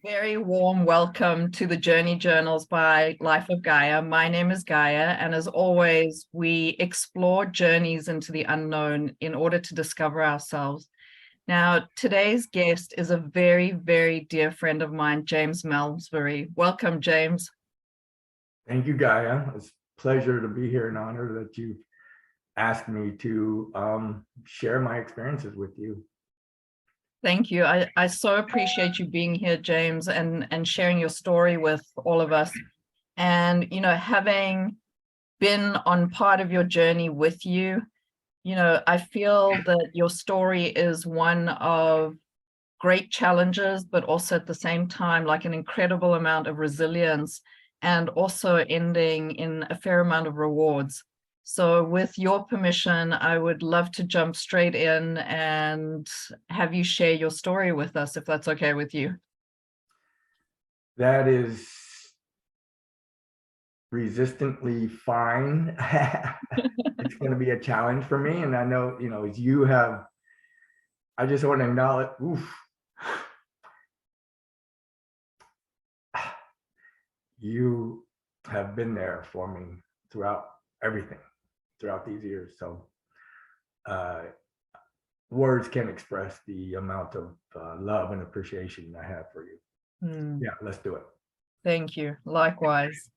Very warm welcome to the Journey Journals by Life of Gaia. My name is Gaia, and as always, we explore journeys into the unknown in order to discover ourselves. Now, today's guest is a very, very dear friend of mine, James Malsbury. Welcome, James. Thank you, Gaia. It's a pleasure to be here, an honor that you've asked me to share my experiences with you. Thank you. I so appreciate you being here, James, and sharing your story with all of us. And, having been on part of your journey with you, I feel that your story is one of great challenges, but also at the same time, like an incredible amount of resilience and also ending in a fair amount of rewards. So with your permission, I would love to jump straight in and have you share your story with us, if that's okay with you. That is resistantly fine. It's going to be a challenge for me. And I know, as you have, I just want to acknowledge, you have been there for me throughout everything, throughout these years. So words can't express the amount of love and appreciation I have for you. Yeah, let's do it. Thank you. Likewise.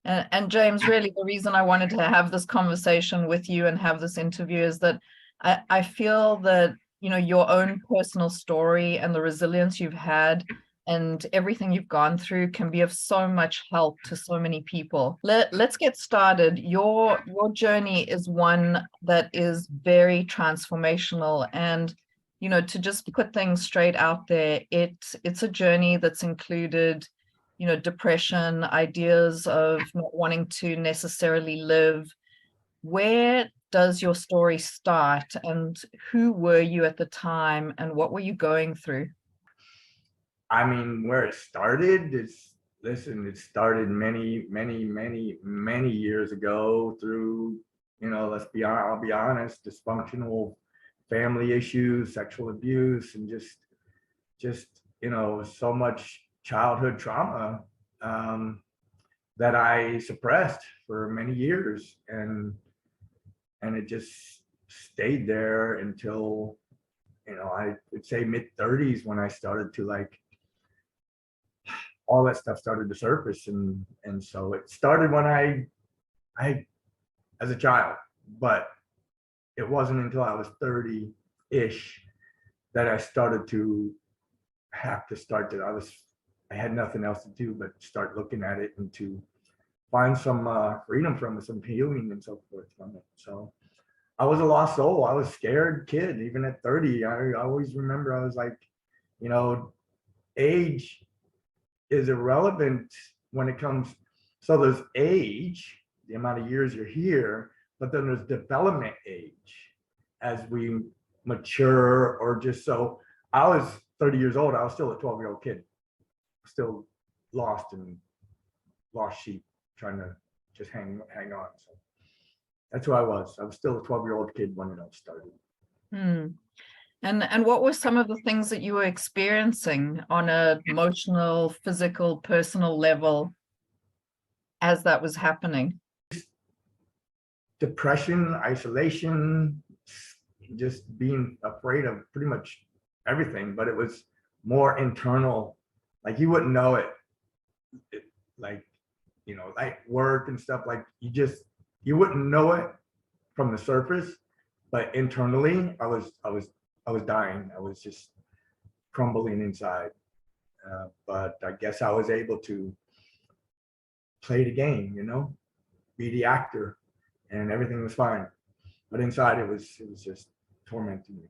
And James, really the reason I wanted to have this conversation with you and have this interview is that I feel that, your own personal story and the resilience you've had and everything you've gone through can be of so much help to so many people. Let's get started. Your journey is one that is very transformational, and to just put things straight out there, it's a journey that's included depression, ideas of not wanting to necessarily live. Where does your story start, and who were you at the time, and what were you going through? I mean, where it started is, listen, it started many, many, many, many years ago through, I'll be honest, dysfunctional family issues, sexual abuse, and just, so much childhood trauma that I suppressed for many years. And it just stayed there until, I would say mid-30s when I started to all that stuff started to surface. And so it started when I as a child, but it wasn't until I was 30-ish that I started to have to start that I had nothing else to do but start looking at it and to find some freedom from it, some healing and so forth from it. So I was a lost soul. I was a scared kid, even at 30. I always remember I was like, age is irrelevant when it comes. So there's age, the amount of years you're here, but then there's development age as we mature, or just so. I was 30 years old. I was still a 12-year-old kid, still lost and lost sheep, trying to just hang on. So that's who I was. I was still a 12-year-old kid when it all started. And what were some of the things that you were experiencing on an emotional, physical, personal level as that was happening? Depression, isolation, just being afraid of pretty much everything, but it was more internal. Like you wouldn't know it like work and stuff, like you wouldn't know it from the surface, but internally I was dying. I was just crumbling inside. But I guess I was able to play the game, be the actor, and everything was fine. But inside it was just tormenting me.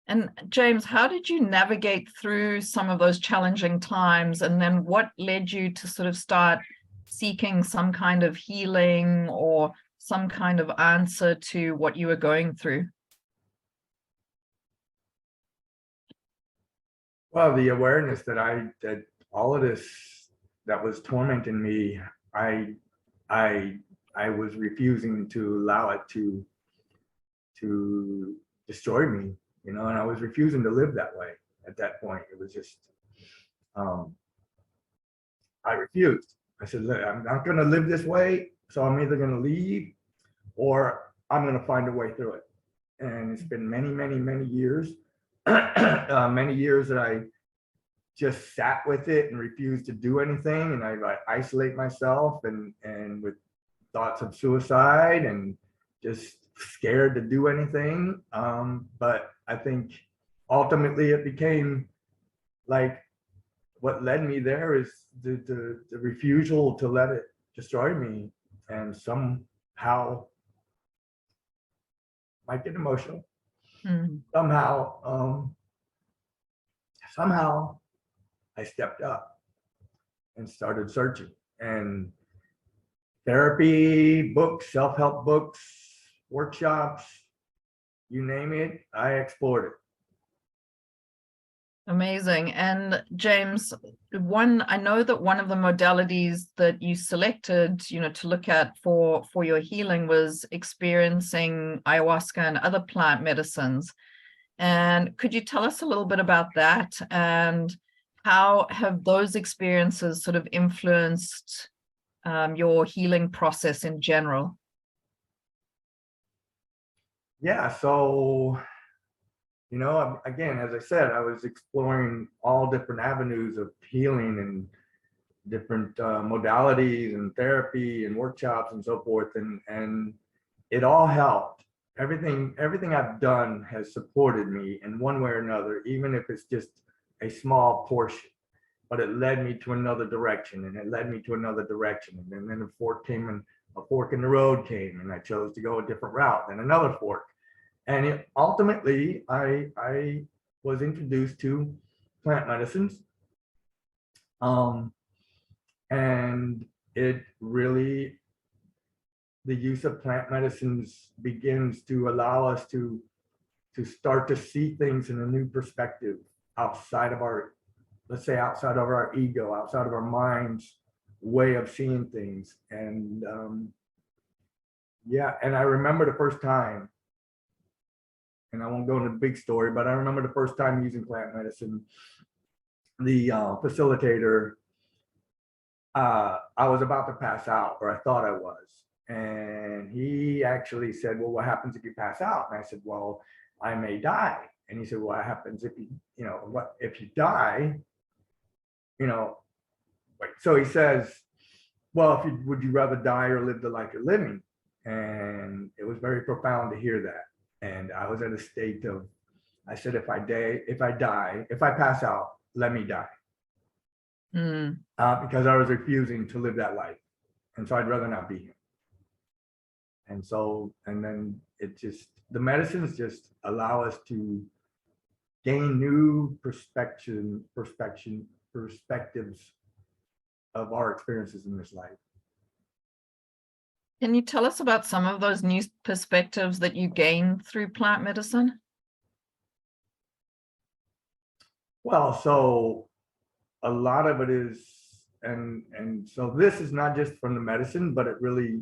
And James, how did you navigate through some of those challenging times? And then what led you to sort of start seeking some kind of healing or some kind of answer to what you were going through? Well, the awareness that all of this that was tormenting me, I was refusing to allow it to destroy me, and I was refusing to live that way. at that point. It was just, I refused. I said, look, I'm not going to live this way. So I'm either going to leave or I'm going to find a way through it. And it's been many, many, many years, many years that I just sat with it and refused to do anything. And I isolate myself and with thoughts of suicide and just scared to do anything. But I think ultimately it became like, what led me there is the refusal to let it destroy me. And somehow, might get emotional. Somehow I stepped up and started searching, and therapy, books, self-help books, workshops, you name it, I explored it. Amazing. And James, I know that one of the modalities that you selected, to look at for your healing was experiencing ayahuasca and other plant medicines. And could you tell us a little bit about that, and how have those experiences sort of influenced your healing process in general? Yeah, so again, as I said, I was exploring all different avenues of healing and different modalities and therapy and workshops and so forth, and it all helped. Everything I've done has supported me in one way or another, even if it's just a small portion. But it led me to another direction, and it led me to another direction, and then a fork in the road came, and I chose to go a different route, then another fork. And ultimately, I was introduced to plant medicines. And it really, the use of plant medicines begins to allow us to start to see things in a new perspective outside of our, let's say, outside of our ego, outside of our mind's way of seeing things. And yeah, and I remember the first time, and I won't go into the big story, but I remember the first time using plant medicine, the facilitator, I was about to pass out, or I thought I was. And he actually said, well, what happens if you pass out? And I said, well, I may die. And he said, well, what happens if what if you die? So he says, well, would you rather die or live the life you're living? And it was very profound to hear that. And I was at a state of, I said, if I pass out, let me die. Because I was refusing to live that life. And so I'd rather not be here. And then the medicines just allow us to gain new perspectives of our experiences in this life. Can you tell us about some of those new perspectives that you gained through plant medicine? Well, so a lot of it is, and so this is not just from the medicine, but it really,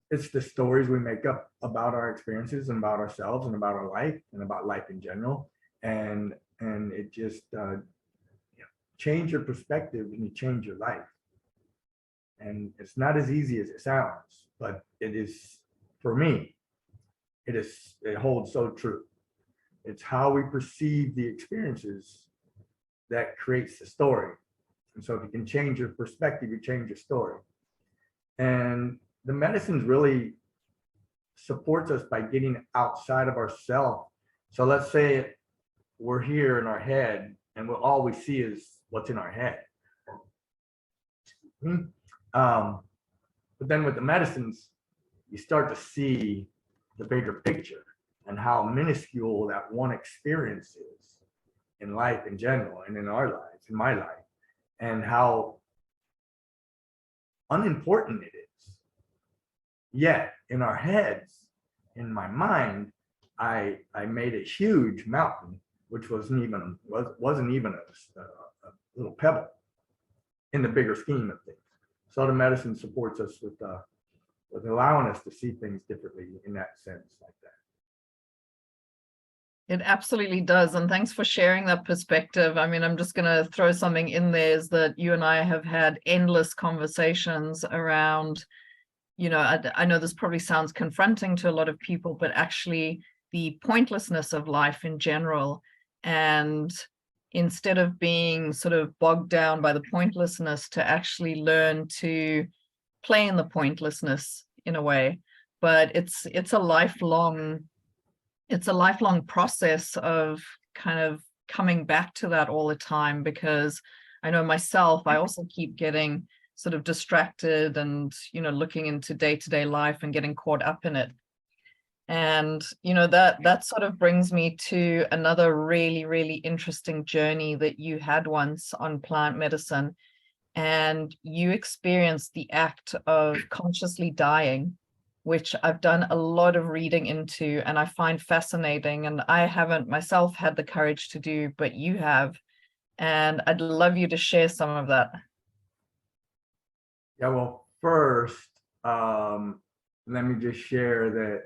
it's the stories we make up about our experiences and about ourselves and about our life and about life in general. And it just change your perspective and you change your life. And it's not as easy as it sounds, but it is, for me, it holds so true. It's how we perceive the experiences that creates the story. And so if you can change your perspective, you change your story. And the medicines really supports us by getting outside of ourselves. So let's say we're here in our head and all we see is what's in our head. But then with the medicines, you start to see the bigger picture and how minuscule that one experience is in life in general and in our lives, in my life, and how unimportant it is. Yet in our heads, in my mind, I made a huge mountain, which wasn't even a little pebble in the bigger scheme of things. So the medicine supports us with allowing us to see things differently in that sense, like that. It absolutely does. And thanks for sharing that perspective. I mean, I'm just going to throw something in there is that you and I have had endless conversations around, I know this probably sounds confronting to a lot of people, but actually the pointlessness of life in general. And instead of being sort of bogged down by the pointlessness, to actually learn to play in the pointlessness in a way. But it's a lifelong process of kind of coming back to that all the time, because I know myself, I also keep getting sort of distracted and, looking into day-to-day life and getting caught up in it. And, that sort of brings me to another really, really interesting journey that you had once on plant medicine, and you experienced the act of consciously dying, which I've done a lot of reading into and I find fascinating. And I haven't myself had the courage to do, but you have. And I'd love you to share some of that. Yeah, well, first, let me just share that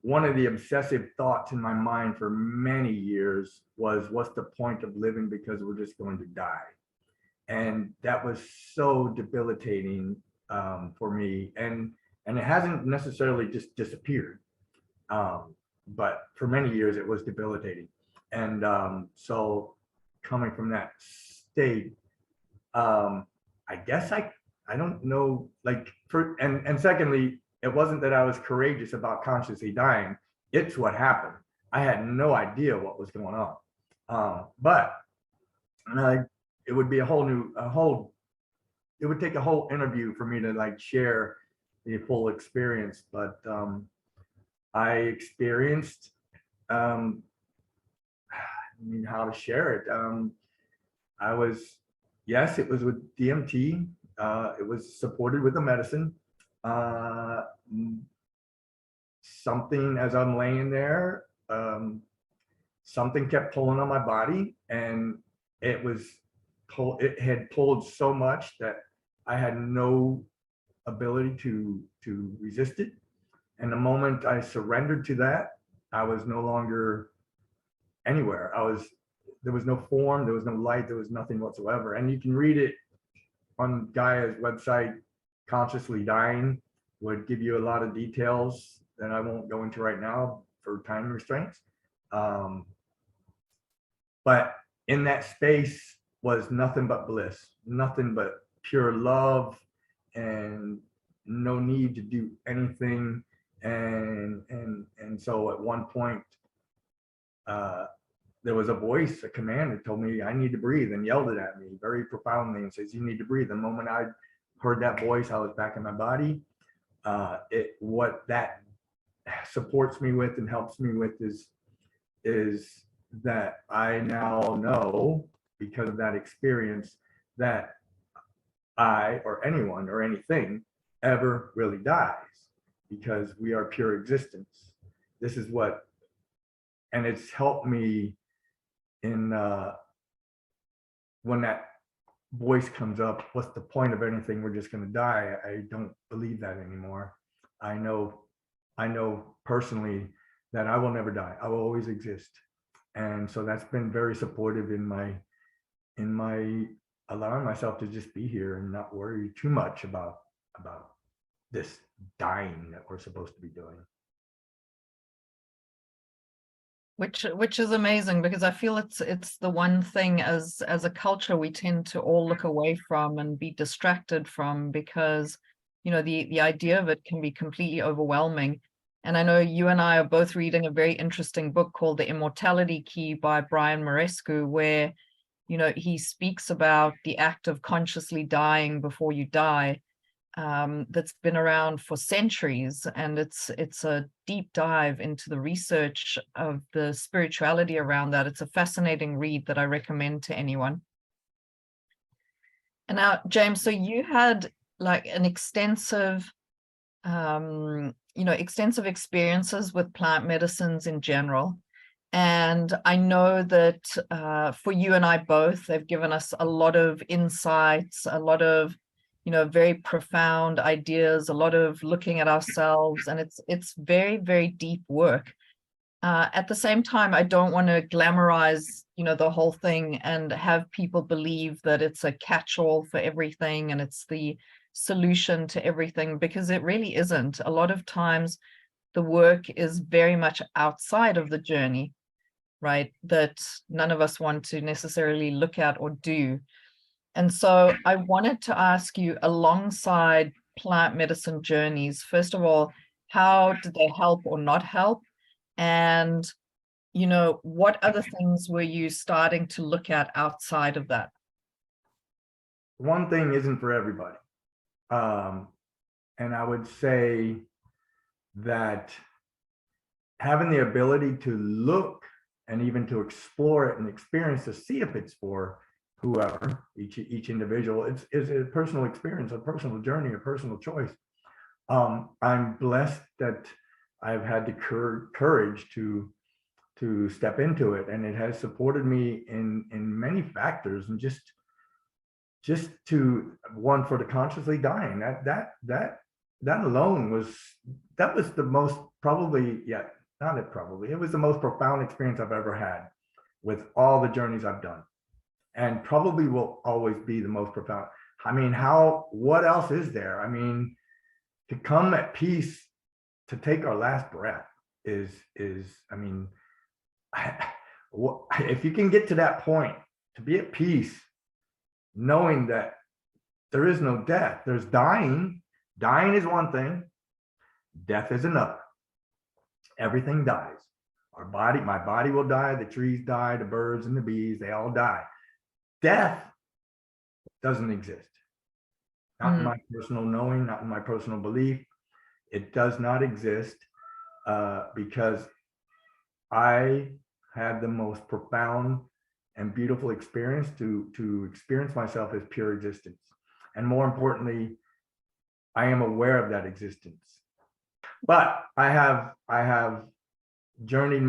one of the obsessive thoughts in my mind for many years was, what's the point of living, because we're just going to die? And that was so debilitating for me. And it hasn't necessarily just disappeared. But for many years, it was debilitating. And so coming from that state, I guess I don't know, like, and secondly, it wasn't that I was courageous about consciously dying. It's what happened. I had no idea what was going on. But it would be it would take a whole interview for me to like share the full experience. But I experienced, I mean, how to share it. Yes, it was with DMT. It was supported with the medicine. Something, as I'm laying there, something kept pulling on my body, and it had pulled so much that I had no ability to resist it. And the moment I surrendered to that, I was no longer anywhere. There was no form, there was no light, there was nothing whatsoever. And you can read it on Gaia's website. Consciously Dying would give you a lot of details that I won't go into right now for time restraints. But in that space was nothing but bliss, nothing but pure love, and no need to do anything. And so at one point, there was a voice, a command that told me I need to breathe, and yelled it at me very profoundly and says, you need to breathe. The moment I heard that voice, I was back in my body. What that supports me with and helps me with is that I now know, because of that experience, that I, or anyone or anything, ever really dies, because we are pure existence. This is what, and it's helped me in when that voice comes up, what's the point of anything? We're just going to die. I don't believe that anymore. I know personally that I will never die. I will always exist. And so that's been very supportive in my allowing myself to just be here and not worry too much about this dying that we're supposed to be doing. Which is amazing, because I feel it's the one thing as a culture we tend to all look away from and be distracted from, because the idea of it can be completely overwhelming. And I know you and I are both reading a very interesting book called The Immortality Key by Brian Marescu, where he speaks about the act of consciously dying before you die. That's been around for centuries, and it's a deep dive into the research of the spirituality around that. It's a fascinating read that I recommend to anyone. And now, James, so you had like an extensive experiences with plant medicines in general. And I know that for you and I both, they've given us a lot of insights, a lot of very profound ideas, a lot of looking at ourselves, and it's very, very deep work. At the same time, I don't want to glamorize, the whole thing and have people believe that it's a catch-all for everything and it's the solution to everything, because it really isn't. A lot of times the work is very much outside of the journey, right? That none of us want to necessarily look at or do. And so I wanted to ask you, alongside plant medicine journeys, first of all, how did they help or not help? And, what other things were you starting to look at outside of that? One thing isn't for everybody. And I would say that having the ability to look and even to explore it and experience to see if it's for whoever, each individual, it's a personal experience, a personal journey, a personal choice. I'm blessed that I've had the courage to step into it, and it has supported me in many factors, and just to one, for the consciously dying, that alone was the most, probably, yeah, not it probably, it was the most profound experience I've ever had with all the journeys I've done, and probably will always be the most profound. I mean, what else is there? I mean, to come at peace, to take our last breath is, I mean, if you can get to that point, to be at peace, knowing that there is no death, there's dying. Dying is one thing, death is another. Everything dies. My body will die, the trees die, the birds and the bees, they all die. Death doesn't exist. Not in my personal knowing, not in my personal belief. It does not exist, because I had the most profound and beautiful experience to experience myself as pure existence. And more importantly, I am aware of that existence. But I have journeyed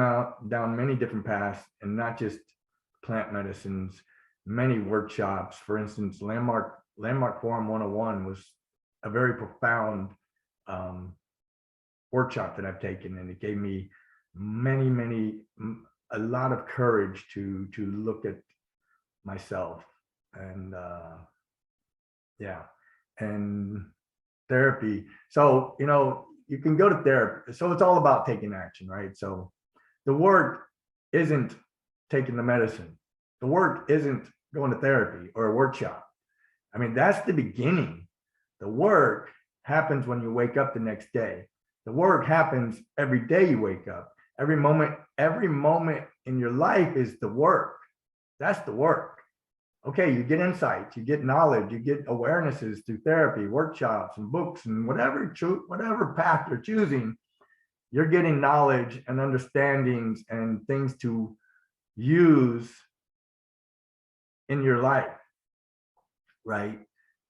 down many different paths, and not just plant medicines, many workshops. For instance, Landmark Forum 101 was a very profound workshop that I've taken, and it gave me a lot of courage to look at myself, and yeah, and therapy. So you can go to therapy, so it's all about taking action, right? So the work isn't taking the medicine, the work isn't going to therapy or a workshop. I mean, that's the beginning. The work happens when you wake up the next day. The work happens every day you wake up. Every moment in your life is the work. That's the work. Okay, you get insights, you get knowledge, you get awarenesses through therapy, workshops, and books, and whatever path you're choosing, you're getting knowledge and understandings and things to use in your life, right?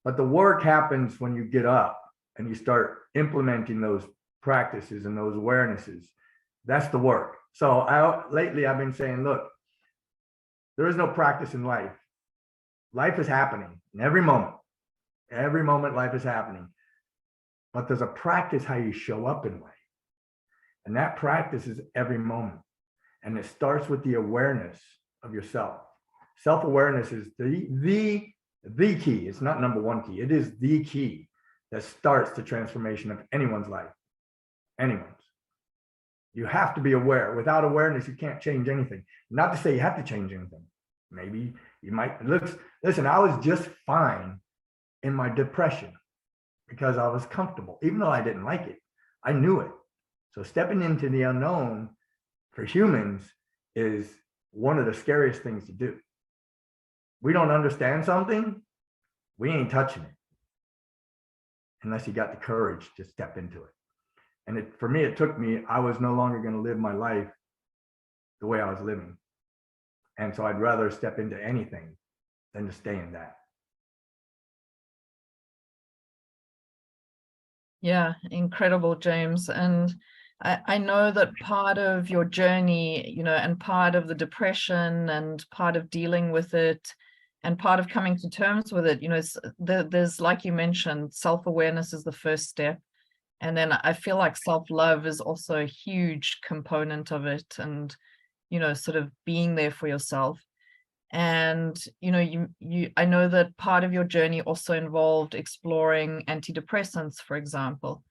But the work happens when you get up and you start implementing those practices and those awarenesses. That's the work. So lately I've been saying, look, there is no practice in life. Life is happening in every moment. Every moment life is happening. But there's a practice how you show up in life. And that practice is every moment. And it starts with the awareness of yourself. Self-awareness is the key. It's not number one key. It is the key that starts the transformation of anyone's life. Anyone's. You have to be aware. Without awareness, you can't change anything. Not to say you have to change anything. Maybe you might. Listen, I was just fine in my depression because I was comfortable, even though I didn't like it. I knew it. So stepping into the unknown for humans is one of the scariest things to do. We don't understand something, we ain't touching it unless you got the courage to step into it. And for me, I was no longer going to live my life the way I was living. And so I'd rather step into anything than to stay in that. Yeah, incredible, James. And I know that part of your journey, and part of the depression and part of dealing with it and part of coming to terms with it, there's, like you mentioned, self-awareness is the first step. And then I feel like self-love is also a huge component of it, and, sort of being there for yourself. And, I know that part of your journey also involved exploring antidepressants, for example.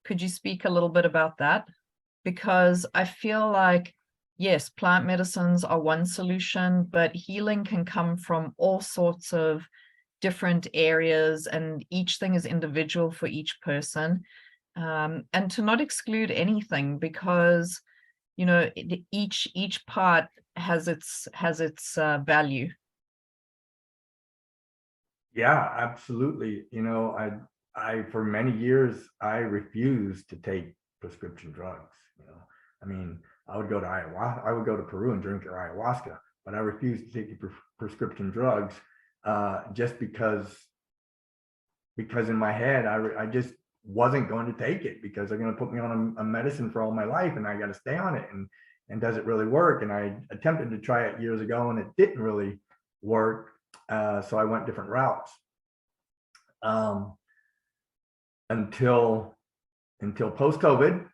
Could you speak a little bit about that? Because I feel like, yes, plant medicines are one solution, but healing can come from all sorts of different areas, and each thing is individual for each person. And to not exclude anything, because each part has its value. Yeah, absolutely. I for many years I refused to take prescription drugs. I mean, I would go to Ayahuasca, I would go to Peru and drink their ayahuasca, but I refused to take the prescription drugs just because in my head I just wasn't going to take it, because they're going to put me on a medicine for all my life and I got to stay on it, and does it really work? And I attempted to try it years ago and it didn't really work. So I went different routes until post-COVID.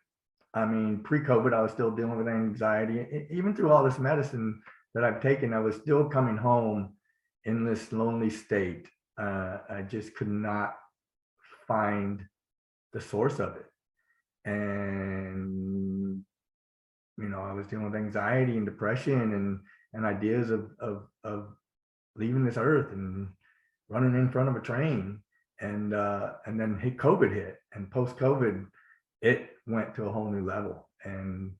I mean, pre-COVID, I was still dealing with anxiety. Even through all this medicine that I've taken, I was still coming home in this lonely state. I just could not find the source of it. And, I was dealing with anxiety and depression and ideas of leaving this earth and running in front of a train. And then COVID hit, and post-COVID, it went to a whole new level. And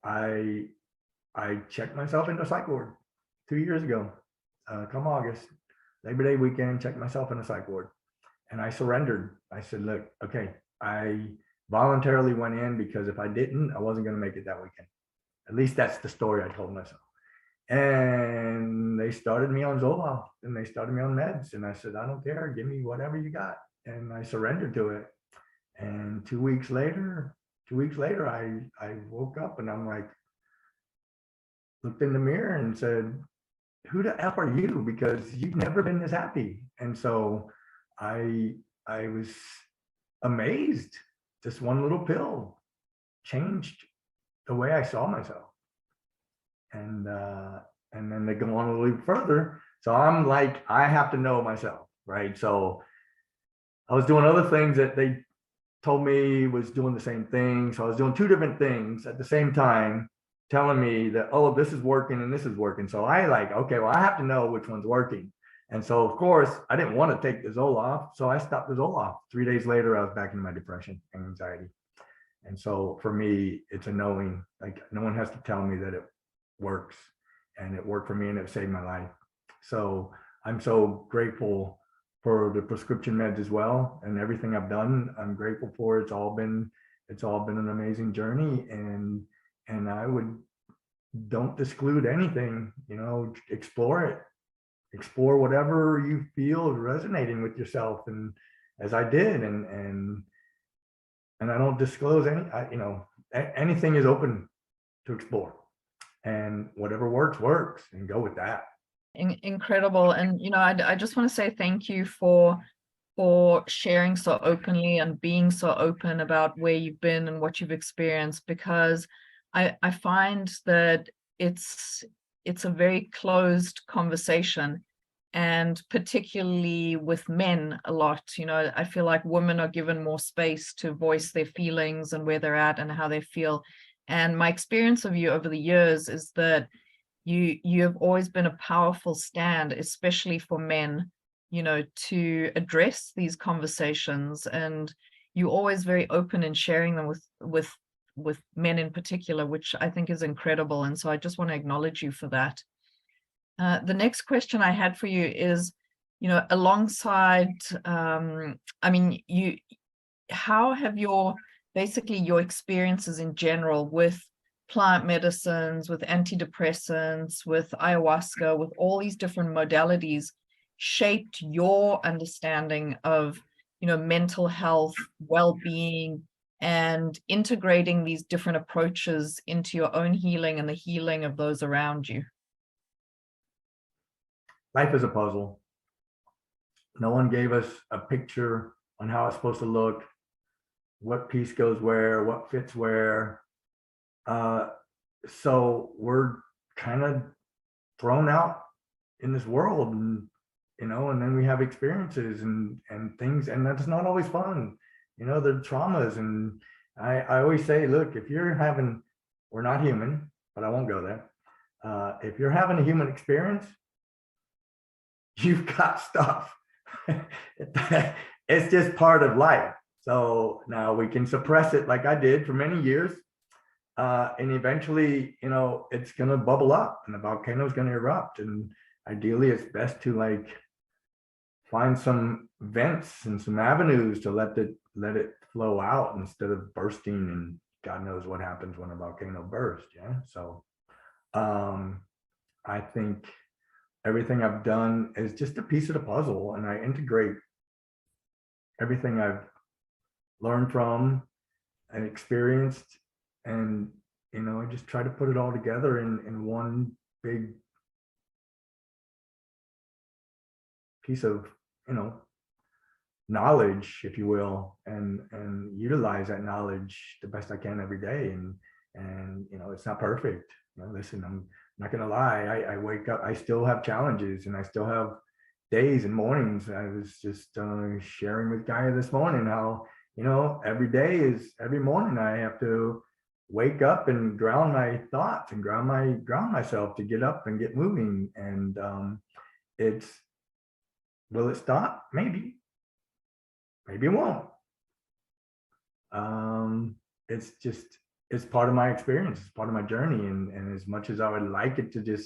I checked myself into a psych ward 2 years ago, come August, Labor Day weekend, checked myself in a psych ward. And I surrendered. I said, look, okay, I voluntarily went in because if I didn't, I wasn't going to make it that weekend. At least that's the story I told myself. And they started me on Zoloft and they started me on meds. And I said, I don't care. Give me whatever you got. And I surrendered to it. And 2 weeks later, I woke up and I'm like, looked in the mirror and said, who the F are you? Because you've never been this happy. And so I was amazed. Just one little pill changed the way I saw myself. And then they go on a little further. So I'm like, I have to know myself, right? So I was doing other things that they told me was doing the same thing. So I was doing two different things at the same time, telling me that, oh, this is working and this is working. So I like, okay, well, I have to know which one's working. And so, of course, I didn't want to take the Zoloft. So I stopped the Zoloft. 3 days later, I was back in my depression and anxiety. And so for me, it's a knowing, like no one has to tell me that it works, and it worked for me and it saved my life. So I'm so grateful for the prescription meds as well, and everything I've done, I'm grateful for. It's all been an amazing journey, and I would don't exclude anything, explore whatever you feel is resonating with yourself, and as I did, and I don't disclose anything is open to explore, and whatever works, and go with that. Incredible. And I just want to say thank you for sharing so openly and being so open about where you've been and what you've experienced, because I find that it's a very closed conversation, and particularly with men a lot. I feel like women are given more space to voice their feelings and where they're at and how they feel. And my experience of you over the years is that you have always been a powerful stand, especially for men, to address these conversations. And you're always very open in sharing them with men in particular, which I think is incredible. And so I just want to acknowledge you for that. The next question I had for you is, alongside, how have your experiences in general with plant medicines, with antidepressants, with ayahuasca, with all these different modalities shaped your understanding of, mental health, well-being, and integrating these different approaches into your own healing and the healing of those around you? Life is a puzzle. No one gave us a picture on how it's supposed to look. what piece goes where, what fits where. So we're kind of thrown out in this world, and and then we have experiences and things, and that's not always fun. The traumas, and I always say, look, if you're having, we're not human, but I won't go there. If you're having a human experience, you've got stuff. It's just part of life. So now we can suppress it like I did for many years. And eventually, it's going to bubble up and the volcano is going to erupt. And ideally, it's best to like find some vents and some avenues to let it flow out instead of bursting. And God knows what happens when a volcano bursts. Yeah. So I think everything I've done is just a piece of the puzzle, and I integrate everything I've learned from and experienced, and I just try to put it all together in one big piece of knowledge, if you will, and utilize that knowledge the best I can every day. And it's not perfect. Listen, I'm not gonna lie, I wake up, I still have challenges, and I still have days and mornings. I was just sharing with Gaia this morning how every morning I have to wake up and ground my thoughts and ground myself to get up and get moving. And will it stop? Maybe it won't. It's part of my experience, it's part of my journey. And as much as I would like it to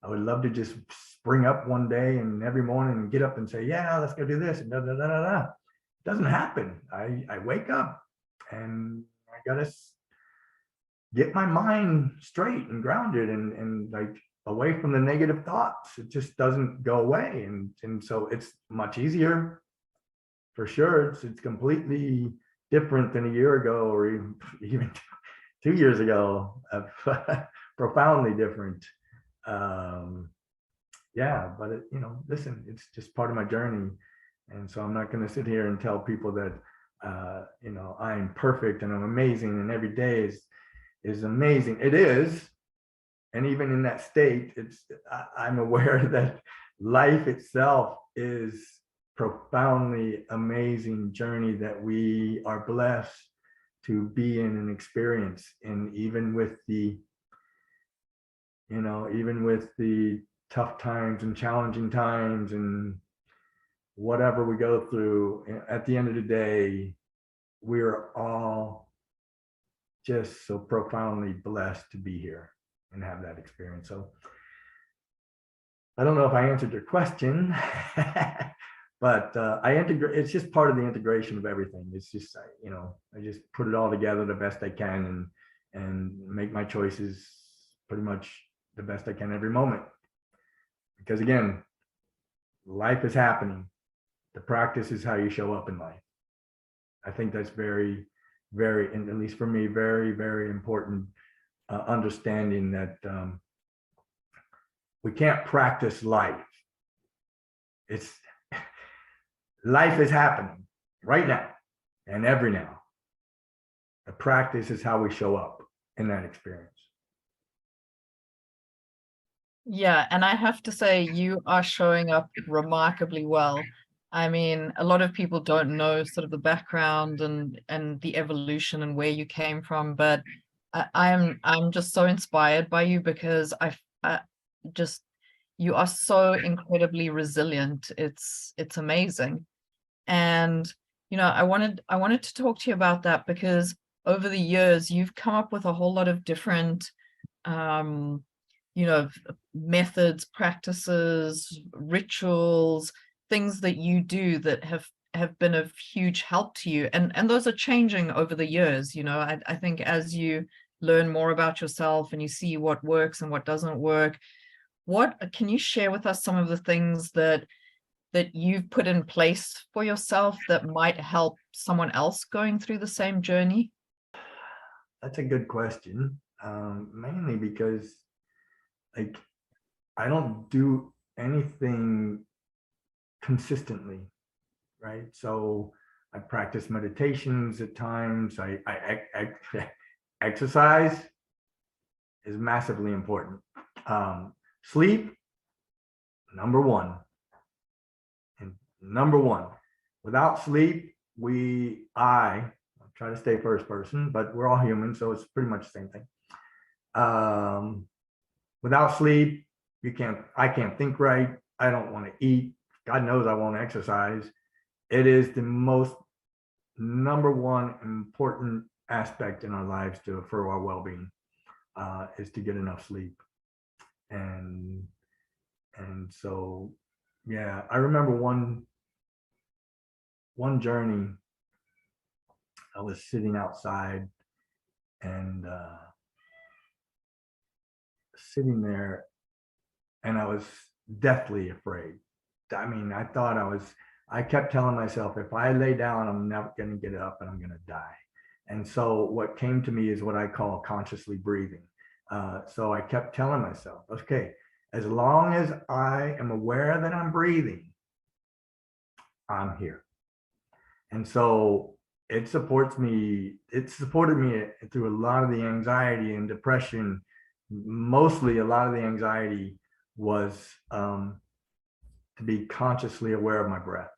I would love to just spring up one day and every morning and get up and say, yeah, let's go do this, and da da da da da. It doesn't happen. I wake up and I gotta get my mind straight and grounded and like away from the negative thoughts. It just doesn't go away. And so it's much easier for sure. It's completely different than a year ago, or even 2 years ago. Profoundly different. Yeah, but listen, it's just part of my journey. And so I'm not going to sit here and tell people that I'm perfect and I'm amazing and every day is amazing. It is. And even in that state, I'm aware that life itself is profoundly amazing journey that we are blessed to be in and experience. And even with the tough times and challenging times and whatever we go through, at the end of the day, we're all just so profoundly blessed to be here and have that experience. So I don't know if I answered your question, but it's just part of the integration of everything. It's just, I just put it all together the best I can and make my choices pretty much the best I can every moment. Because again, life is happening. The practice is how you show up in life. I think that's very, very, and at least for me, very, very important understanding that we can't practice life. Life is happening right now and every now. The practice is how we show up in that experience. Yeah, and I have to say, you are showing up remarkably well. I mean, a lot of people don't know sort of the background and the evolution and where you came from, but I'm just so inspired by you because I just, you are so incredibly resilient. It's amazing. And I wanted to talk to you about that because over the years you've come up with a whole lot of different methods, practices, rituals, things that you do that have been of huge help to you. And those are changing over the years. I think as you learn more about yourself and you see what works and what doesn't work, what can you share with us some of the things that you've put in place for yourself that might help someone else going through the same journey? That's a good question. Mainly because I don't do anything consistently, right? So I practice meditations at times. Exercise is massively important. Sleep, number one. And number one, without sleep, I try to stay first person, but we're all human, so it's pretty much the same thing. Without sleep, I can't think right. I don't want to eat. God knows I won't exercise. It is the most number one important aspect in our lives for our well-being, is to get enough sleep. And so, yeah, I remember one journey. I was sitting outside and sitting there, and I was deathly afraid. I mean, I kept telling myself, if I lay down, I'm never going to get up and I'm going to die. And so what came to me is what I call consciously breathing. So I kept telling myself, okay, as long as I am aware that I'm breathing, I'm here. And so it supported me through a lot of the anxiety and depression. Mostly a lot of the anxiety was to be consciously aware of my breath,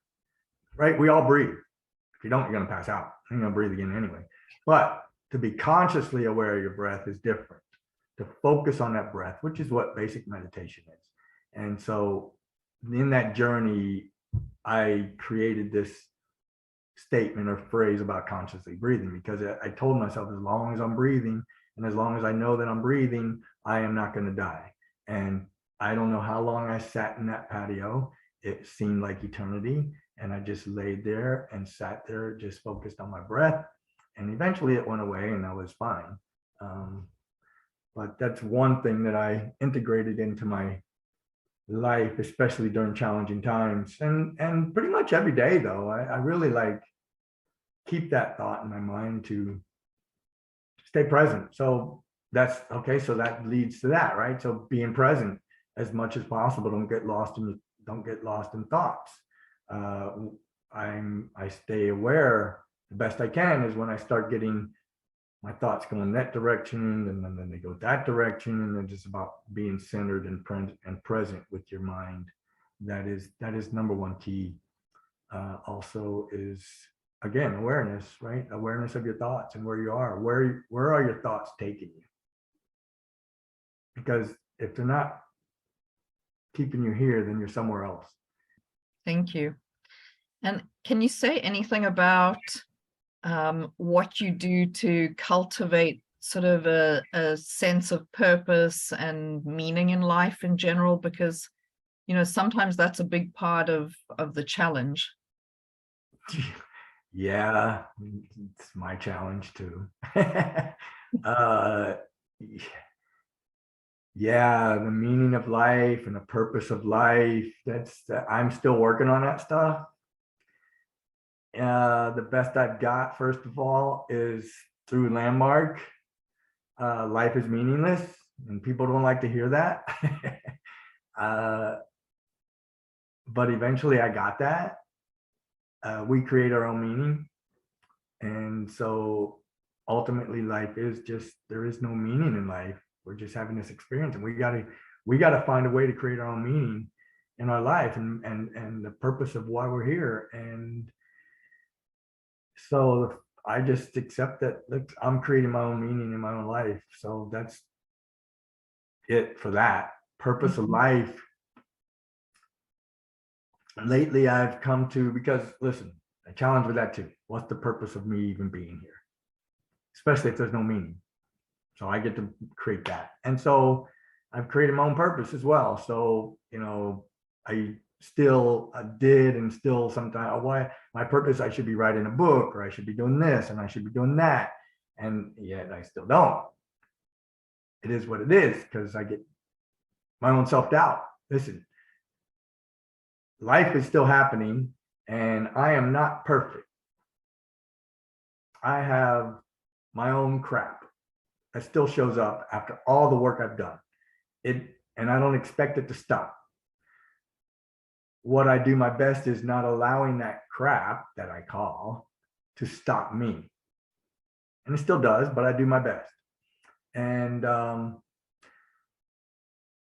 right? We all breathe. If you don't, you're going to pass out. You're going to breathe again anyway. But to be consciously aware of your breath is different. To focus on that breath, which is what basic meditation is. And so in that journey, I created this statement or phrase about consciously breathing, because I told myself, as long as I'm breathing and as long as I know that I'm breathing, I am not going to die. And I don't know how long I sat in that patio. It seemed like eternity. And I just laid there and sat there, just focused on my breath. And eventually it went away and I was fine. But that's one thing that I integrated into my life, especially during challenging times. And pretty much every day, though, I really keep that thought in my mind to stay present. So that's okay. So that leads to that, right? So being present as much as possible. Don't get lost in thoughts. I stay aware the best I can is when I start getting my thoughts going that direction, and then they go that direction, and then just about being centered and present with your mind. That is number one key. Also is, again, awareness, right? Awareness of your thoughts and where you are. Where are your thoughts taking you? Because if they're not keeping you here, then you're somewhere else. Thank you. And can you say anything about what you do to cultivate sort of a sense of purpose and meaning in life in general? Because, you know, sometimes that's a big part of the challenge. Yeah, it's my challenge too. Yeah, the meaning of life and the purpose of life. I'm still working on that stuff. The best I've got, first of all, is through Landmark. Life is meaningless, and people don't like to hear that. But eventually I got that. We create our own meaning. And so ultimately life is just, there is no meaning in life. We're just having this experience, and we gotta find a way to create our own meaning in our life and the purpose of why we're here. And so I just accept that, look, I'm creating my own meaning in my own life. So that's it for that. Purpose of life. Lately I've come to, because listen, I challenge with that too. What's the purpose of me even being here? Especially if there's no meaning. So I get to create that. And so I've created my own purpose as well. So, you know, I still did and still sometimes, why my purpose, I should be writing a book, or I should be doing this and I should be doing that. And yet I still don't. It is what it is, because I get my own self-doubt. Listen, life is still happening and I am not perfect. I have my own crap that still shows up after all the work I've done. And I don't expect it to stop. What I do my best is not allowing that crap that I call to stop me. And it still does, but I do my best. And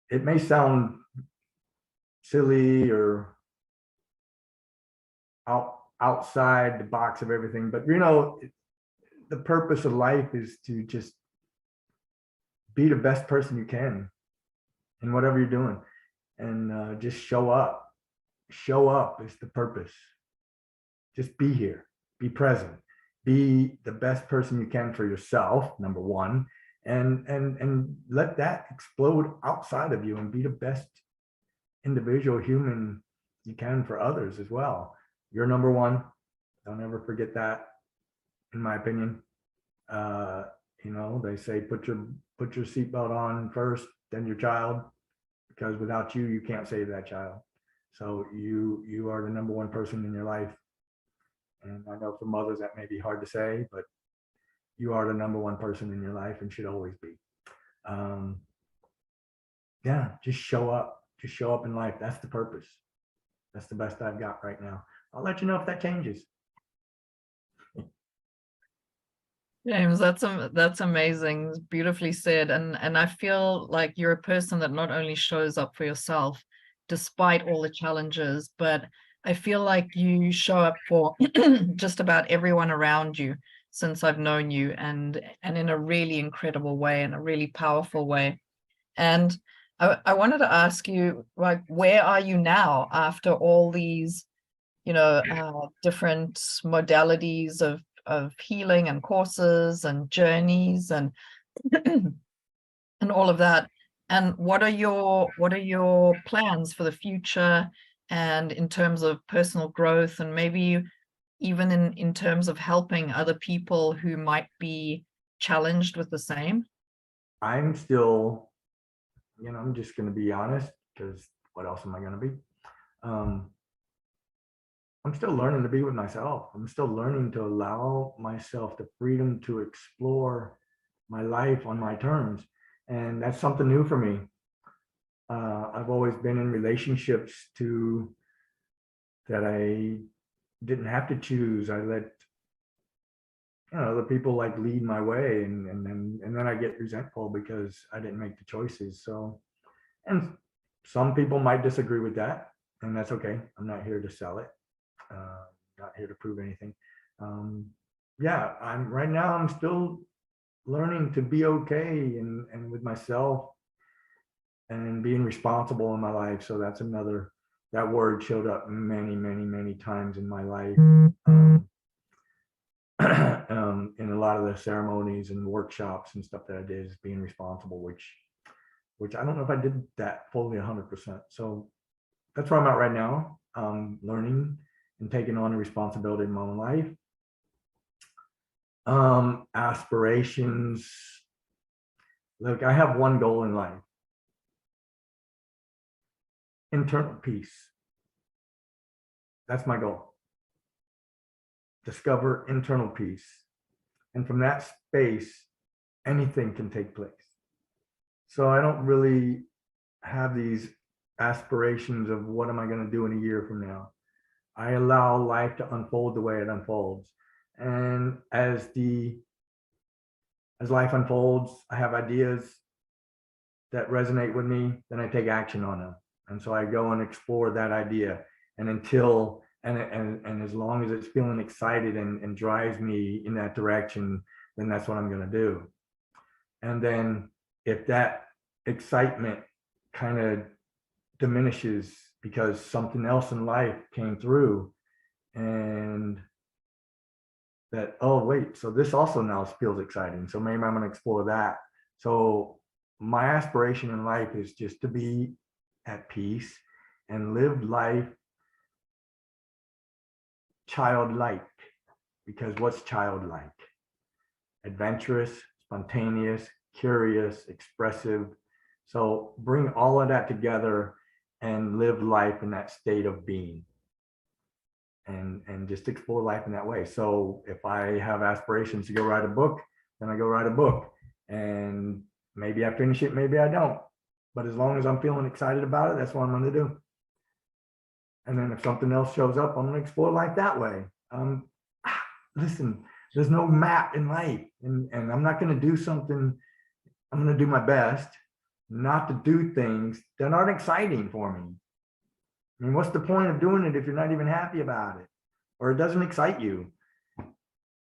it may sound silly or outside the box of everything, but the purpose of life is to just be the best person you can in whatever you're doing, and just show up. Show up is the purpose. Just be here, be present, be the best person you can for yourself, number one, and let that explode outside of you, and be the best individual human you can for others as well. You're number one. Don't ever forget that, in my opinion. They say put your seatbelt on first, then your child, because without you, you can't save that child. So you are the number one person in your life. And I know for mothers that may be hard to say, but you are the number one person in your life and should always be. Yeah, just show up. Just show up in life. That's the purpose. That's the best I've got right now. I'll let you know if that changes. James, that's amazing. Beautifully said. And I feel like you're a person that not only shows up for yourself despite all the challenges, but I feel like you show up for just about everyone around you since I've known you, and in a really incredible way, in a really powerful way. And I wanted to ask you, like, where are you now after all these, different modalities of healing and courses and journeys and and all of that? And what are your plans for the future, and in terms of personal growth, and maybe even in terms of helping other people who might be challenged with the same? I'm still, I'm just going to be honest, because what else am I going to be? I'm still learning to be with myself. I'm still learning to allow myself the freedom to explore my life on my terms. And that's something new for me. I've always been in relationships that I didn't have to choose. I let other people like lead my way, and then I get resentful because I didn't make the choices. So, and some people might disagree with that, and that's okay. I'm not here to sell it. Not here to prove anything. Yeah, I'm still learning to be okay and with myself, and being responsible in my life. So that's that word showed up many, many, many times in my life. In a lot of the ceremonies and workshops and stuff that I did, is being responsible, which I don't know if I did that fully 100%. So that's where I'm at right now, learning and taking on the responsibility in my own life. Aspirations. Look, I have one goal in life: internal peace. That's my goal. Discover internal peace. And from that space, anything can take place. So I don't really have these aspirations of what am I going to do in a year from now. I allow life to unfold the way it unfolds. And as life unfolds, I have ideas that resonate with me, then I take action on them. And so I go and explore that idea. And and as long as it's feeling excited and drives me in that direction, then that's what I'm going to do. And then if that excitement kind of diminishes because something else in life came through, and that, oh wait, so this also now feels exciting, so maybe I'm going to explore that. So my aspiration in life is just to be at peace and live life childlike. Because what's childlike? Adventurous, spontaneous, curious, expressive. So bring all of that together and live life in that state of being, and just explore life in that way. So if I have aspirations to go write a book, then I go write a book, and maybe I finish it, maybe I don't. But as long as I'm feeling excited about it, that's what I'm going to do. And then if something else shows up, I'm going to explore life that way. listen, there's no map in life, and I'm not going to do something. I'm going to do my best not to do things that aren't exciting for me. I mean, what's the point of doing it if you're not even happy about it, or it doesn't excite you?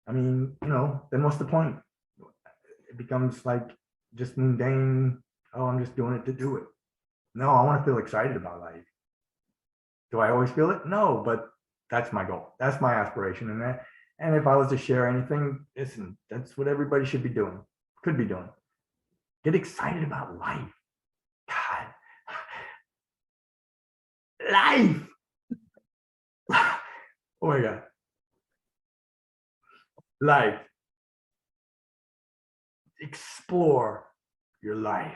I mean, then what's the point? It becomes like just mundane. Oh, I'm just doing it to do it. No, I want to feel excited about life. Do I always feel it? No, but that's my goal. That's my aspiration. And if I was to share anything, listen, that's what everybody should be doing, could be doing. Get excited about life. God, life. Oh my God. Life. Explore your life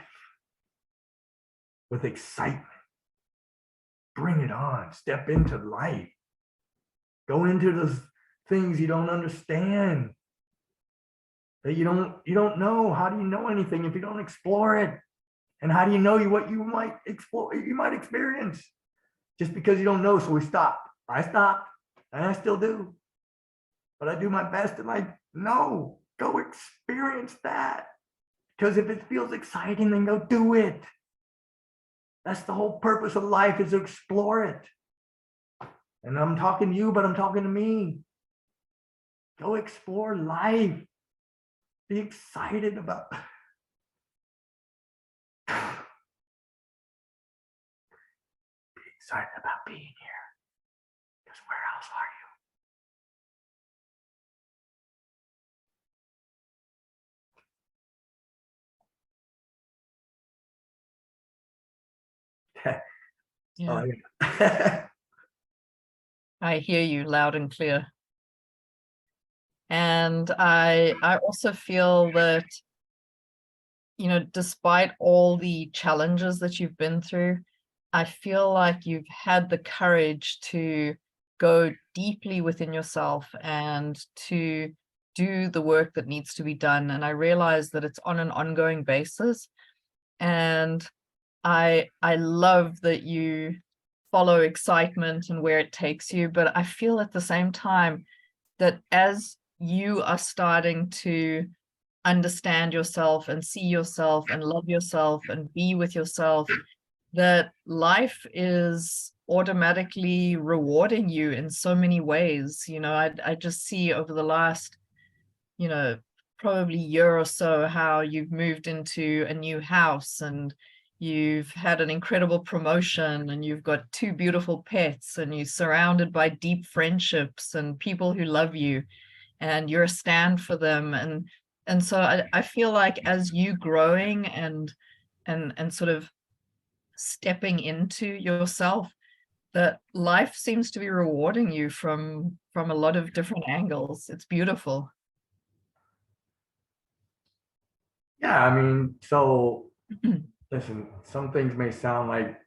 with excitement. Bring it on. Step into life. Go into those things you don't understand. That you don't know. How do you know anything if you don't explore it? And how do you know what you might explore, you might experience? Just because you don't know, so we stop. I stopped, and I still do. But I do my best to no, go experience that. Because if it feels exciting, then go do it. That's the whole purpose of life, is to explore it. And I'm talking to you, but I'm talking to me. Go explore life. Be excited about. Be excited about being here. Because where else are you? Yeah. Oh, yeah. I hear you loud and clear. And I also feel that, despite all the challenges that you've been through, I feel like you've had the courage to go deeply within yourself and to do the work that needs to be done. And I realize that it's on an ongoing basis. And I love that you follow excitement and where it takes you, but I feel at the same time that as you are starting to understand yourself and see yourself and love yourself and be with yourself, that life is automatically rewarding you in so many ways. I just see over the last, probably year or so, how you've moved into a new house and you've had an incredible promotion and you've got 2 beautiful pets and you're surrounded by deep friendships and people who love you and you're a stand for them. And so I feel like as you growing and sort of stepping into yourself, that life seems to be rewarding you from a lot of different angles. It's beautiful. Yeah, I mean, so listen, some things may sound like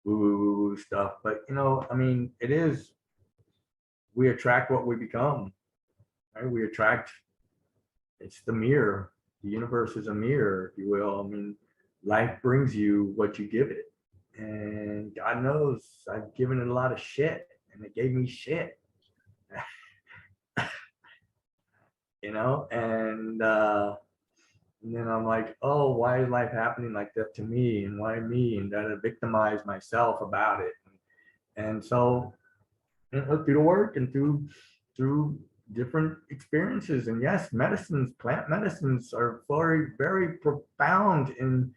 woo stuff, but I mean, it is, we attract what we become, right? We attract, it's the mirror. The universe is a mirror, if you will. I mean, life brings you what you give it. And God knows I've given it a lot of shit, and it gave me shit. And then I'm like, oh, why is life happening like that to me? And why me? And that I victimize myself about it. And so through the work and through different experiences. And yes, plant medicines are very, very profound in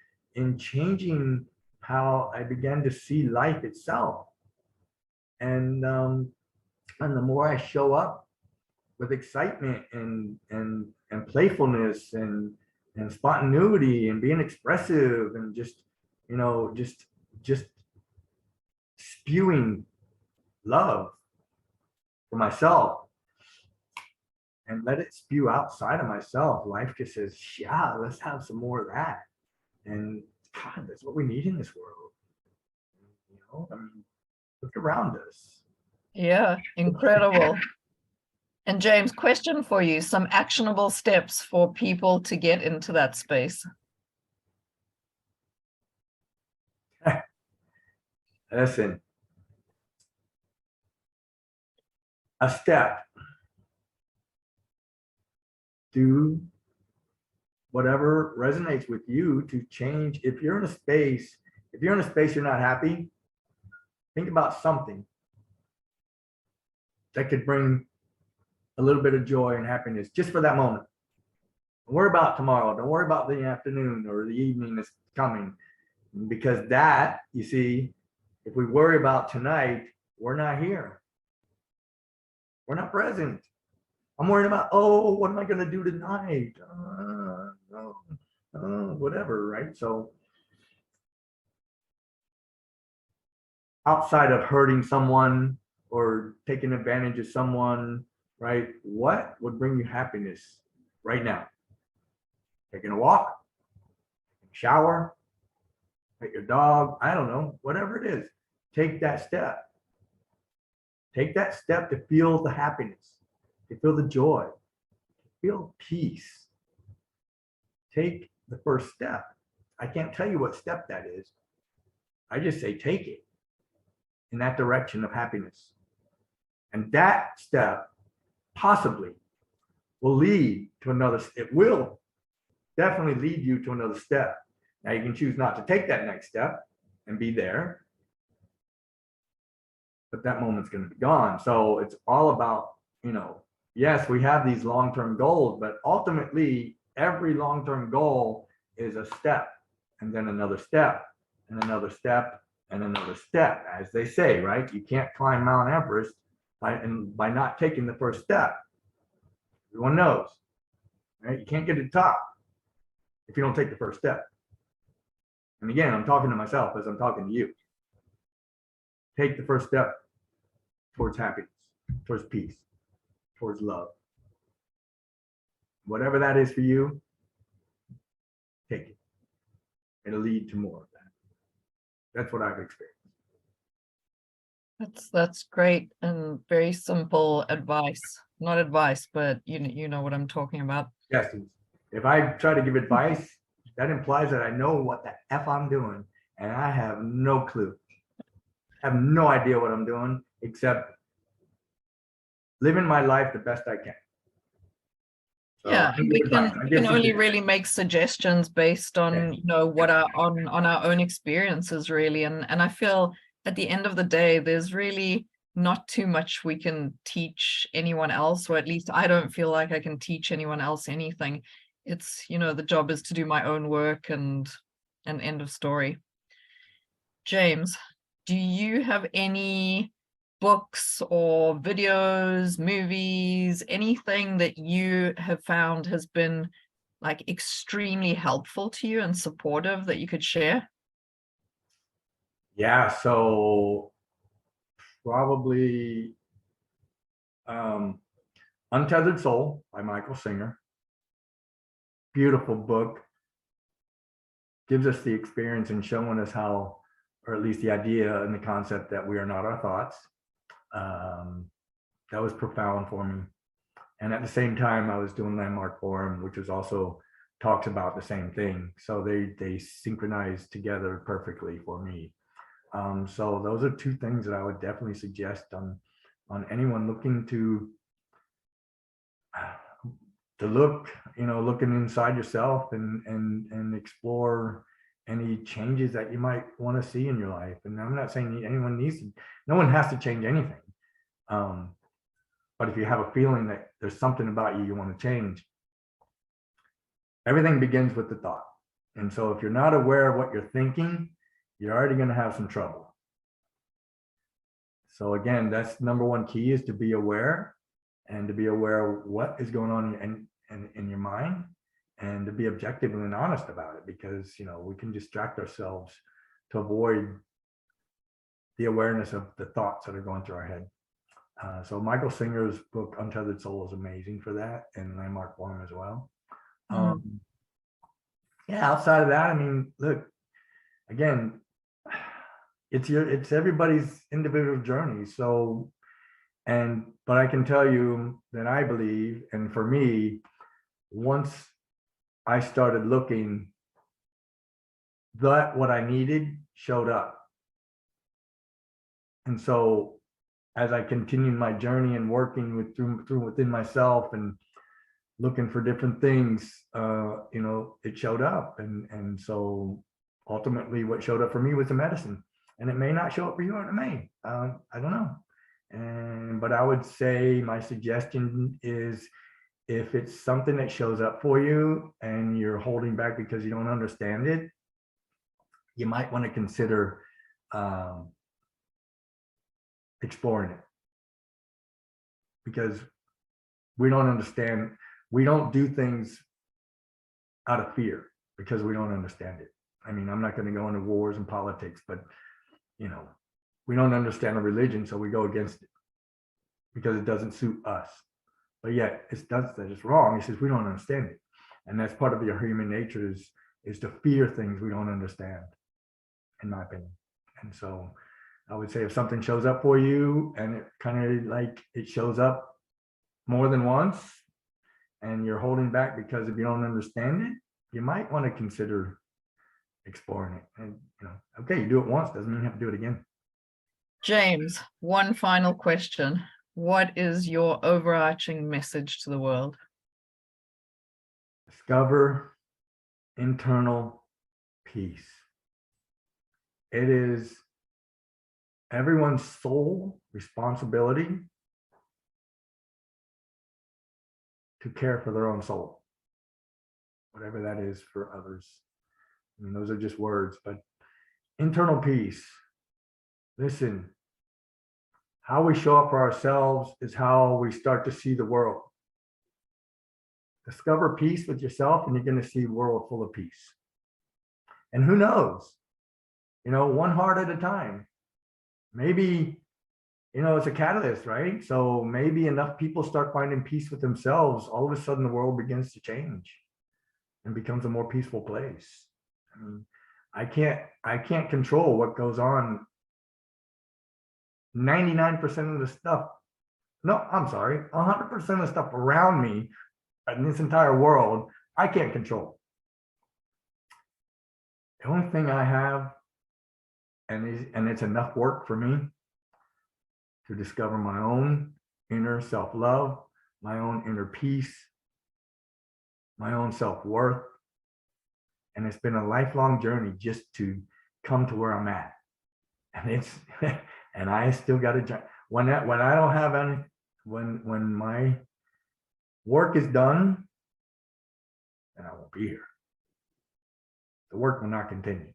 changing how I began to see life itself. And the more I show up with excitement and playfulness and spontaneity and being expressive and just spewing love for myself and let it spew outside of myself, life just says, yeah, let's have some more of that. And God, that's what we need in this world. I mean, look around us. Yeah, incredible. And James, question for you, some actionable steps for people to get into that space. Listen, a step do whatever resonates with you to change. If you're in a space you're not happy, think about something that could bring a little bit of joy and happiness just for that moment. Don't worry about tomorrow. Don't worry about the afternoon or the evening that's coming. Because that, you see, if we worry about tonight, we're not here. We're not present. I'm worried about, oh, what am I going to do tonight? Whatever, right? So outside of hurting someone or taking advantage of someone, right? What would bring you happiness right now? Taking a walk, shower, pet your dog, I don't know, whatever it is. Take that step. Take that step to feel the happiness, to feel the joy, to feel peace. Take the first step. I can't tell you what step that is. I just say take it in that direction of happiness. And that step possibly will lead to another. It will definitely lead you to another step. Now you can choose not to take that next step and be there, but that moment's going to be gone. So it's all about, yes, we have these long-term goals, but ultimately every long-term goal is a step, and then another step, and another step, and another step, as they say, right? You can't climb Mount Everest by not taking the first step. Everyone knows, right? You can't get to the top if you don't take the first step. And again, I'm talking to myself as I'm talking to you. Take the first step towards happiness, towards peace, towards love. Whatever that is for you, take it. It'll lead to more of that. That's what I've experienced. That's great and very simple advice. Not advice, but you know what I'm talking about. Yes. If I try to give advice, that implies that I know what the F I'm doing, and I have no clue. I have no idea what I'm doing except living my life the best I can. So Yeah, and we can only really make suggestions based on what are on our own experiences, really. And I feel at the end of the day, there's really not too much we can teach anyone else, or at least I don't feel like I can teach anyone else anything. It's, the job is to do my own work and end of story. James, do you have any books or videos, movies, anything that you have found has been like extremely helpful to you and supportive that you could share? Yeah, so probably Untethered Soul by Michael Singer. Beautiful book. Gives us the experience and showing us how, or at least the idea and the concept that we are not our thoughts. That was profound for me. And at the same time, I was doing Landmark Forum, which was also talks about the same thing. So they synchronized together perfectly for me. So those are two things that I would definitely suggest on anyone looking to look, looking inside yourself and explore any changes that you might want to see in your life. And I'm not saying no one has to change anything. But if you have a feeling that there's something about you want to change, everything begins with the thought. And so if you're not aware of what you're thinking, you're already going to have some trouble. So again, that's number one key, is to be aware, and to be aware of what is going on in your mind, and to be objective and honest about it, because we can distract ourselves to avoid the awareness of the thoughts that are going through our head. So Michael Singer's book Untethered Soul is amazing for that, and Landmark Forum as well. Yeah, outside of that, I mean, look, again, it's everybody's individual journey. So, but I can tell you that I believe, and for me, once I started looking, that what I needed showed up. And so as I continued my journey and working through within myself and looking for different things, it showed up. And so ultimately what showed up for me was the medicine. And it may not show up for you, or it may. I don't know. But I would say my suggestion is, if it's something that shows up for you and you're holding back because you don't understand it, you might want to consider exploring it. Because we don't understand, we don't do things out of fear because we don't understand it. I mean, I'm not going to go into wars and politics, but we don't understand a religion, so we go against it because it doesn't suit us. But yet it's that it's wrong. He says we don't understand it. And that's part of your human nature, is to fear things we don't understand, in my opinion. And so I would say, if something shows up for you and it kind of like it shows up more than once and you're holding back because if you don't understand it, you might want to consider exploring it. And okay, you do it once, doesn't mean you have to do it again. James, one final question. What is your overarching message to the world? Discover internal peace. It is everyone's sole responsibility to care for their own soul, whatever that is for others. I mean, those are just words, but internal peace. Listen, how we show up for ourselves is how we start to see the world. Discover peace with yourself and you're going to see a world full of peace. And who knows, one heart at a time. Maybe, it's a catalyst, right? So maybe enough people start finding peace with themselves, all of a sudden the world begins to change and becomes a more peaceful place. I mean, I can't control what goes on. 99% of the stuff, no, I'm sorry, 100% of the stuff around me in this entire world, I can't control. The only thing I have, and it's enough work for me to discover my own inner self-love, my own inner peace, my own self-worth. And it's been a lifelong journey just to come to where I'm at. And it's, and I still got to, when I don't have any, when my work is done, then I won't be here. The work will not continue.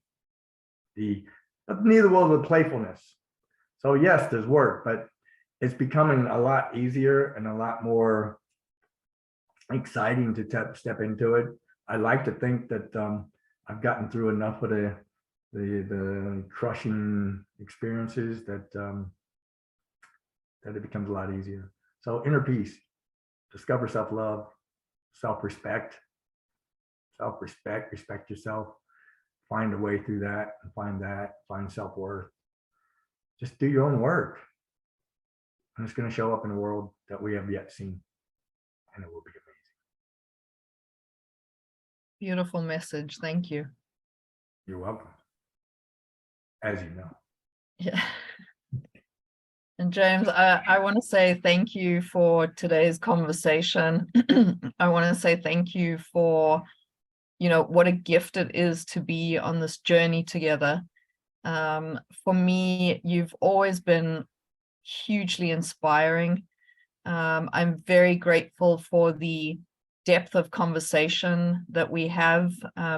Neither will the playfulness. So yes, there's work, but it's becoming a lot easier and a lot more exciting to step into it. I like to think that I've gotten through enough of the crushing experiences that it becomes a lot easier. So inner peace, discover self-love, self-respect, respect yourself, find a way through that, and find self-worth. Just do your own work. And it's going to show up in a world that we have yet seen. And it will be amazing. Beautiful message. Thank you. You're welcome. As you know. Yeah. And James, I want to say thank you for today's conversation. I want to say thank you for, what a gift it is to be on this journey together. For me, you've always been hugely inspiring. I'm very grateful for the depth of conversation that we have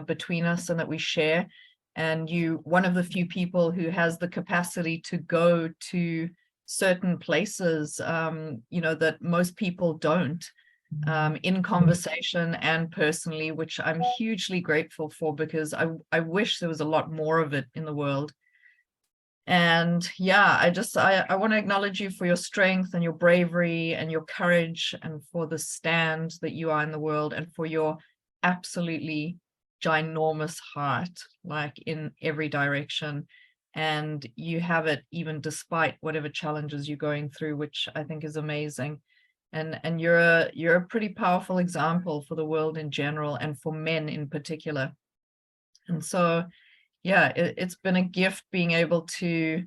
between us and that we share. And one of the few people who has the capacity to go to certain places, that most people don't, in conversation and personally, which I'm hugely grateful for, because I wish there was a lot more of it in the world. And yeah, I want to acknowledge you for your strength and your bravery and your courage, and for the stand that you are in the world, and for your absolutely ginormous heart, like in every direction. And you have it even despite whatever challenges you're going through, which I think is amazing. And you're a pretty powerful example for the world in general, and for men in particular. And so yeah, it's been a gift being able to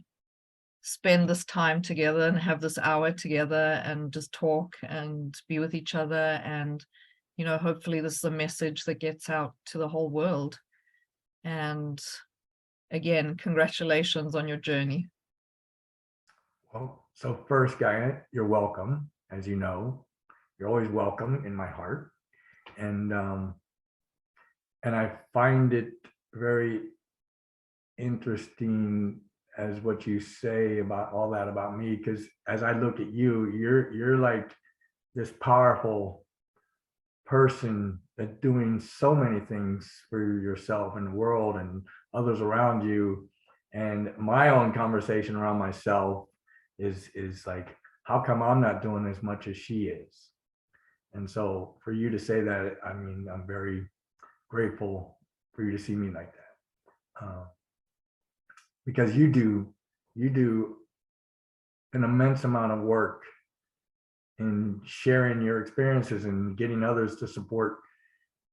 spend this time together and have this hour together and just talk and be with each other. And you know, hopefully this is a message that gets out to the whole world. And again, congratulations on your journey. Well, so first, Guy, you're welcome. As you know, you're always welcome in my heart, and I find it very interesting as what you say about all that about me, because as I look at you, you're like this powerful person that doing so many things for yourself and the world and others around you. And my own conversation around myself is like, how come I'm not doing as much as she is? And so for you to say that, I mean, I'm very grateful for you to see me like that, because you do an immense amount of work in sharing your experiences and getting others to support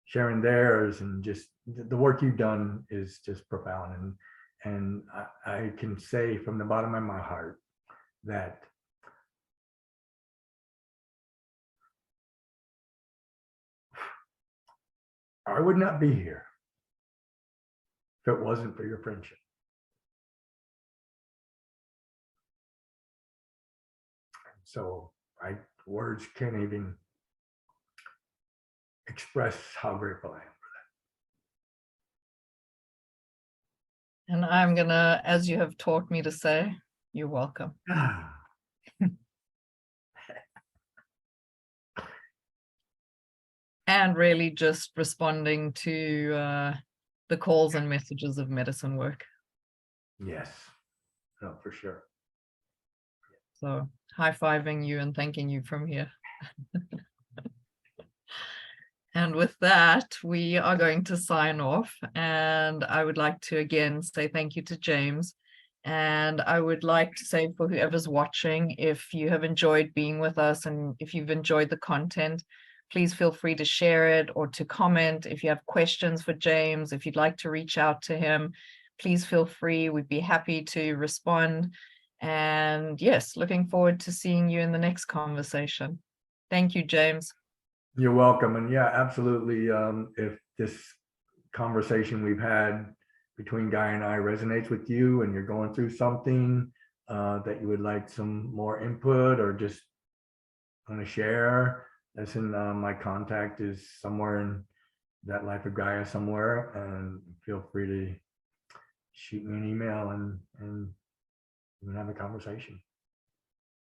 sharing theirs, and just the work you've done is just profound. And I can say from the bottom of my heart that I would not be here if it wasn't for your friendship. So words can't even express how grateful I am. And I'm gonna, as you have taught me to say, you're welcome. And really just responding to the calls and messages of medicine work. Yes, no, for sure. So high-fiving you and thanking you from here. And with that, we are going to sign off. And I would like to again say thank you to James. And I would like to say for whoever's watching, if you have enjoyed being with us and if you've enjoyed the content, please feel free to share it or to comment. If you have questions for James, if you'd like to reach out to him, please feel free. We'd be happy to respond. And yes, looking forward to seeing you in the next conversation. Thank you, James. You're welcome. And yeah, absolutely. If this conversation we've had between Guy and I resonates with you and you're going through something that you would like some more input or just want to share, listen, my contact is somewhere in that Life of Gaia somewhere, and feel free to shoot me an email and we can have a conversation.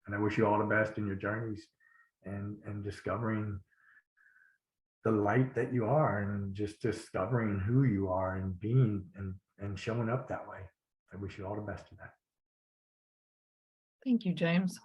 And I wish you all the best in your journeys and discovering the light that you are, and just discovering who you are and being and showing up that way. I wish you all the best in that. Thank you, James.